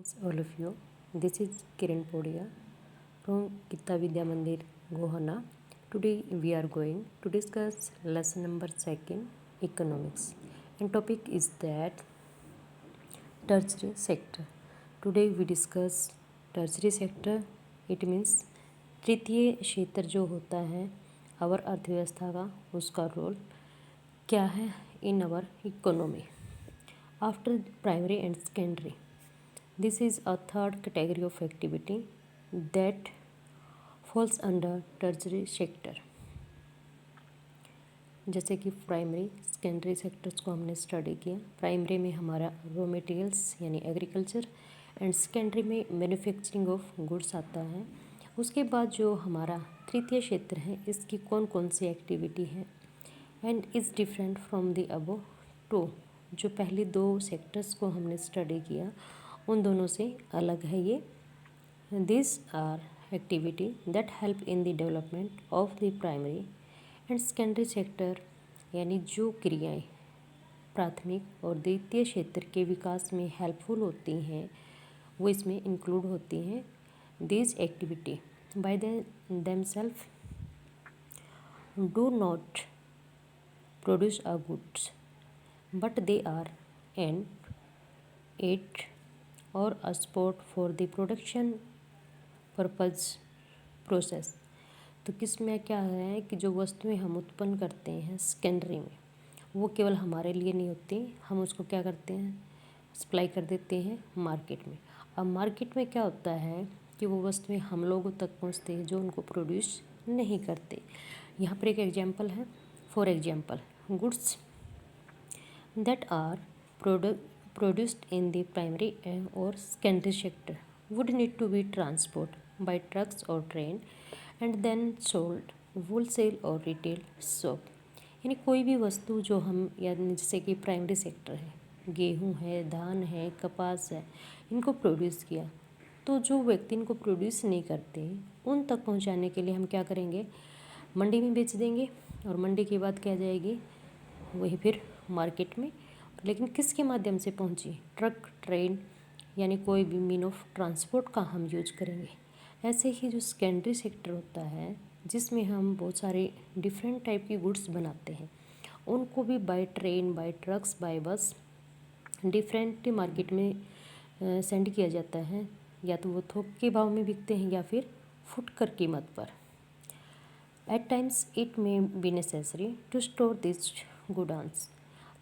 All of you. This is Kiran Podia from Gita Vidya Mandir, Gohana. Today we are going to discuss lesson number 2, economics. And topic is that tertiary sector. Today we discuss tertiary sector. It means तृतीय क्षेत्र जो होता है our अर्थव्यवस्था का, उसका role क्या है in our economy after primary and secondary. This is a third category of activity that falls under tertiary sector. जैसे कि प्राइमरी सेकेंडरी सेक्टर्स को हमने स्टडी किया. प्राइमरी में हमारा रॉ मटेरियल्स यानी एग्रीकल्चर एंड सेकेंडरी में मैन्युफैक्चरिंग ऑफ गुड्स आता है. उसके बाद जो हमारा तृतीय क्षेत्र है, इसकी कौन कौन सी एक्टिविटी है and is different from the above two. जो पहले दो सेक्टर्स को हमने स्टडी किया उन दोनों से अलग है ये. This are activity that help in the development of the primary and secondary sector, यानी जो क्रियाएं प्राथमिक और द्वितीय क्षेत्र के विकास में हेल्पफुल होती हैं वो इसमें इंक्लूड होती हैं. This activity by themselves do not produce a goods but they are an aid और a support for the production purpose process. तो किस में क्या है कि जो वस्तुएं हम उत्पन्न करते हैं सेकेंडरी में वो केवल हमारे लिए नहीं होती, हम उसको क्या करते हैं सप्लाई कर देते हैं मार्केट में. अब मार्केट में क्या होता है कि वो वस्तुएं हम लोगों तक पहुंचते हैं जो उनको प्रोड्यूस नहीं करते. यहाँ पर एक एग्जांपल है. For example goods that are produced in the primary or secondary sector would need to be transported by trucks or train and then sold wholesale or retail shop. यानी कोई भी वस्तु जो हम यानी जैसे कि प्राइमरी सेक्टर है, गेहूं है, धान है, कपास है, इनको प्रोड्यूस किया, तो जो व्यक्ति इनको प्रोड्यूस नहीं करते उन तक पहुंचाने के लिए हम क्या करेंगे, मंडी में बेच देंगे और मंडी के बाद क्या जाएगी वही फिर मार्केट में. लेकिन किसके माध्यम से पहुंची, ट्रक, ट्रेन, यानी कोई भी मीन ऑफ ट्रांसपोर्ट का हम यूज करेंगे. ऐसे ही जो सेकेंडरी सेक्टर होता है जिसमें हम बहुत सारे डिफरेंट टाइप की गुड्स बनाते हैं, उनको भी by train, by trucks, by bus different market में सेंड किया जाता है. या तो वो थोक के भाव में बिकते हैं या फिर फुटकर कीमत पर. At times it may be necessary to store this goods.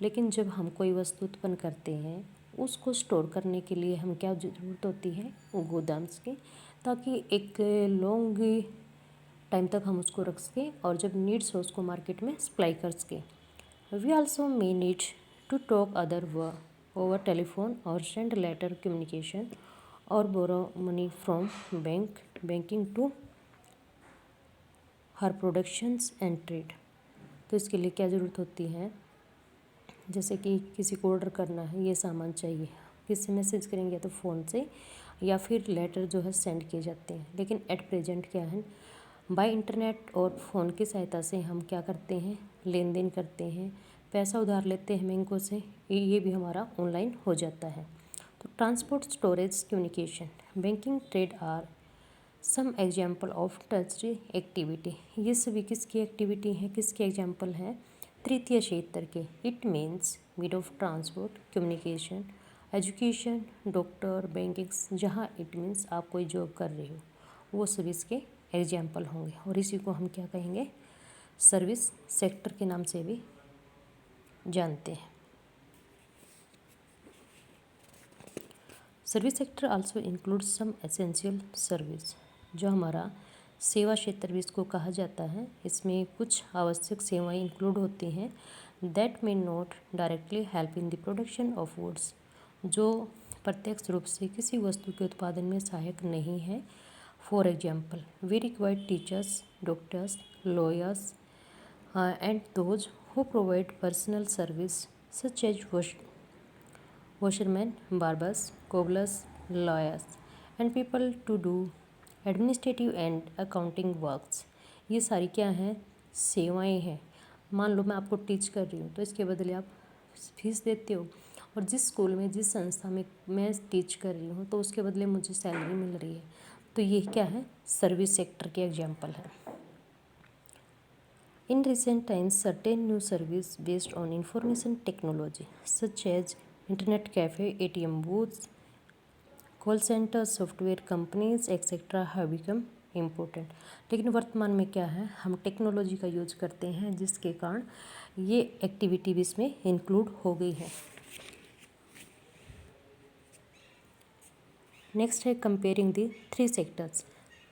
लेकिन जब हम कोई वस्तु उत्पन्न करते हैं उसको स्टोर करने के लिए हम क्या ज़रूरत होती है गोदाम्स की, ताकि एक लॉन्ग टाइम तक हम उसको रख सकें और जब नीड्स हो उसको मार्केट में सप्लाई कर सकें. We also may need to talk other over telephone और सेंड लेटर कम्युनिकेशन और borrow money from banking to her productions and trade. तो इसके लिए क्या ज़रूरत होती है, जैसे कि किसी को ऑर्डर करना है, ये सामान चाहिए, किससे मैसेज करेंगे, तो फ़ोन से या फिर लेटर जो है सेंड किए जाते हैं. लेकिन एट प्रेजेंट क्या है, बाय इंटरनेट और फ़ोन की सहायता से हम क्या करते हैं, लेन देन करते हैं, पैसा उधार लेते हैं बैंकों से, ये भी हमारा ऑनलाइन हो जाता है. तो transport, storage, communication, banking, trade are some example of tertiary activity. ये सभी किसकी एक्टिविटी है, किसके एग्जाम्पल हैं, तृतीय क्षेत्र के. It means mode of transport, communication, education, doctor, bankings. जहाँ इट मीन्स आप कोई जॉब कर रहे हो वो सभी इसके एग्जाम्पल होंगे. और इसी को हम क्या कहेंगे, सर्विस सेक्टर के नाम से भी जानते हैं. Service sector also include some essential service. जो हमारा सेवा क्षेत्र भी इसको कहा जाता है. इसमें कुछ आवश्यक सेवाएं इंक्लूड होती हैं that may not directly help in the production of goods. जो प्रत्यक्ष रूप से किसी वस्तु के उत्पादन में सहायक नहीं है. For example we required teachers, doctors, lawyers and those who provide personal service such as washermen, barbers, cobblers, lawyers, and people to do administrative and accounting works. ये सारी क्या हैं, सेवाएं हैं. मान लो मैं आपको टीच कर रही हूँ तो इसके बदले आप फीस देते हो और जिस स्कूल में, जिस संस्था में मैं टीच कर रही हूँ तो उसके बदले मुझे सैलरी मिल रही है, तो ये क्या है, सर्विस सेक्टर के एग्जाम्पल है। In recent times, certain new services based on information technology, such as internet cafe, ATM booths, call centers, software companies, etc., have become important। लेकिन वर्तमान में क्या है, हम टेक्नोलॉजी का यूज करते हैं जिसके कारण ये एक्टिविटी भी इसमें इंक्लूड हो गई है। नेक्स्ट है कंपेयरिंग दी थ्री सेक्टर्स।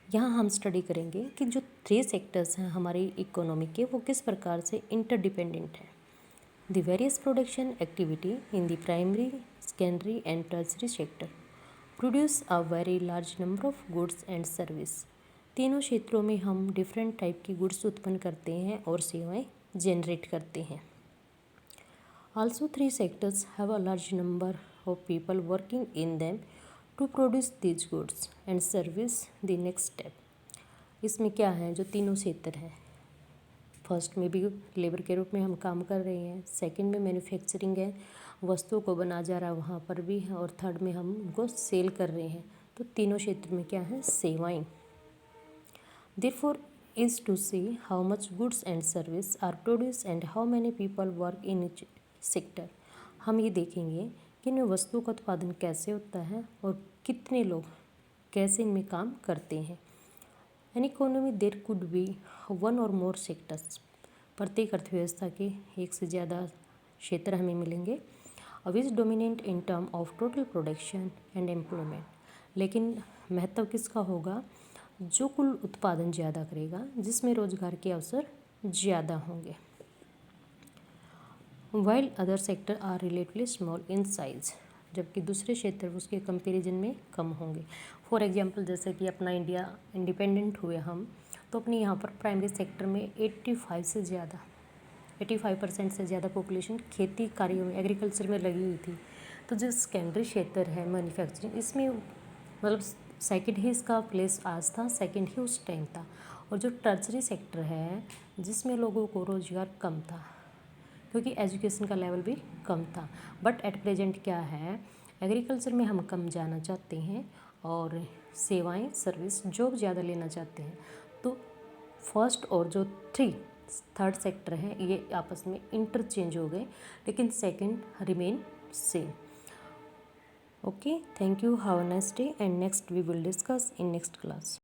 यहाँ हम स्टडी करेंगे कि जो थ्री सेक्टर्स हैं हमारी इकोनॉमी के, वो किस प्रकार से इंटरडिपेंडेंट हैं। The various production activity in the primary, secondary and tertiary sector produce a very large number of goods and service. तीनों क्षेत्रों में हम डिफरेंट टाइप की गुड्स उत्पन्न करते हैं और सेवाएं जनरेट करते हैं। Also, three sectors have a large number of people working in them to produce these goods and service the next step। इसमें क्या है, जो तीनों क्षेत्र हैं, फर्स्ट में भी लेबर के रूप में हम काम कर रहे हैं, सेकंड में मैन्युफैक्चरिंग है, वस्तुओं को बना जा रहा है वहाँ पर भी है, और थर्ड में हम उनको सेल कर रहे हैं। तो तीनों क्षेत्र में क्या है, सेवाएं। Therefore is to see how much goods and service are produced and how many people work in each sector। हम ये देखेंगे कि इनमें वस्तुओं का उत्पादन कैसे होता है और कितने लोग कैसे इनमें काम करते हैं। An economy there could be one और मोर सेक्टर्स। प्रत्येक अर्थव्यवस्था के एक से ज़्यादा क्षेत्र हमें मिलेंगे। Which dominant in term of total production and employment. लेकिन महत्व किसका होगा, जो कुल उत्पादन ज़्यादा करेगा, जिसमें रोजगार के अवसर ज़्यादा होंगे। While other sector are relatively small in size. जबकि दूसरे क्षेत्र उसके कंपैरिजन में कम होंगे। फॉर एग्जांपल, जैसे कि अपना इंडिया इंडिपेंडेंट हुए हम, तो अपने यहाँ पर प्राइमरी सेक्टर में 85% से ज़्यादा पॉपुलेशन खेती कार्यों में, एग्रीकल्चर में लगी हुई थी। तो जो सेकेंडरी क्षेत्र है मैन्युफैक्चरिंग, इसमें मतलब सेकंड ही इसका प्लेस आज था, सेकंड ही उस टाइम था। और जो टर्सरी सेक्टर है, जिसमें लोगों को रोज़गार कम था क्योंकि एजुकेशन का लेवल भी कम था। बट एट प्रेजेंट क्या है, एग्रीकल्चर में हम कम जाना चाहते हैं और सेवाएं, सर्विस, जॉब ज़्यादा लेना चाहते हैं। तो फर्स्ट और जो थर्ड सेक्टर है ये आपस में इंटरचेंज हो गए, लेकिन second remain same. Okay, thank you, have a nice day, and next we will discuss in next class.